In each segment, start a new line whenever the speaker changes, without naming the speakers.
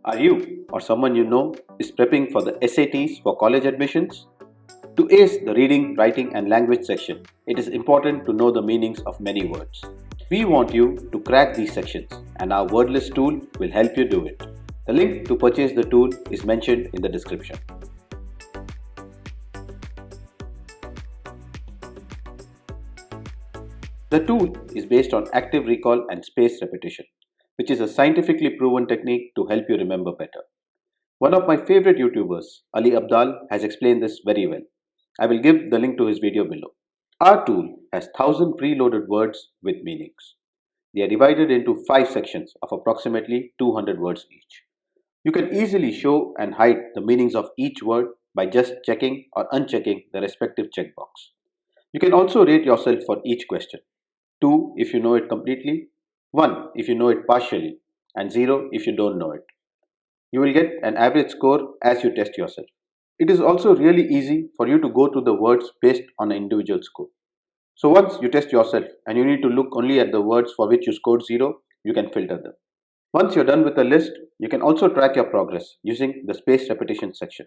Are you or someone you know is prepping for the SATs for college admissions? To ace the reading, writing, and language section, it is important to know the meanings of many words. We want you to crack these sections, and our word list tool will help you do it. The link to purchase the tool is mentioned in the description. The tool is based on active recall and spaced repetition, which is a scientifically proven technique to help you remember better. One of my favorite YouTubers, Abdaal, has explained this very well. I will give the link to his video below. Our tool has 1000 preloaded words with meanings. They are divided into 5 sections of approximately 200 words each. You can easily show and hide the meanings of each word by just checking or unchecking the respective checkbox. You can also rate yourself for each question. 2 if you know it completely, 1 if you know it partially, and 0 if you don't know it. You will get an average score as you test yourself. It is also really easy for you to go to the words based on an individual score. So once you test yourself and you need to look only at the words for which you scored 0, you can filter them. Once you're done with the list, you can also track your progress using the spaced repetition section.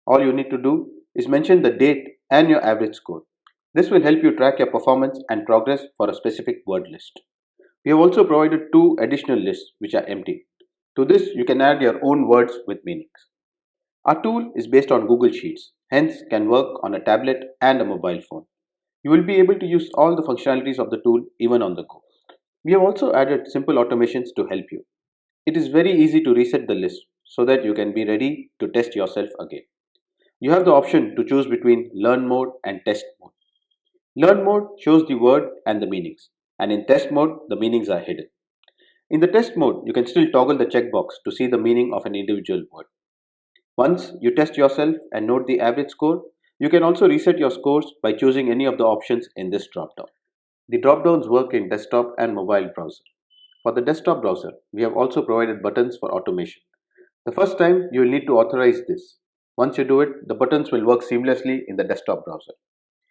All you need to do is mention the date and your average score. This will help you track your performance and progress for a specific word list. We have also provided 2 additional lists which are empty. To this, you can add your own words with meanings. Our tool is based on Google Sheets, hence can work on a tablet and a mobile phone. You will be able to use all the functionalities of the tool even on the go. We have also added simple automations to help you. It is very easy to reset the list so that you can be ready to test yourself again. You have the option to choose between Learn Mode and Test Mode. Learn Mode shows the word and the meanings, and in Test Mode, the meanings are hidden. In the Test Mode, you can still toggle the checkbox to see the meaning of an individual word. Once you test yourself and note the average score, you can also reset your scores by choosing any of the options in this dropdown. The dropdowns work in desktop and mobile browser. For the desktop browser, we have also provided buttons for automation. The first time, you will need to authorize this. Once you do it, the buttons will work seamlessly in the desktop browser.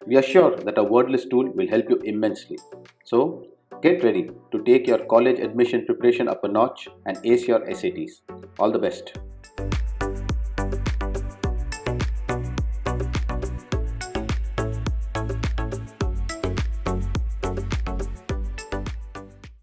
We are sure that our word list tool will help you immensely. So, get ready to take your college admission preparation up a notch and ace your SATs. All the best.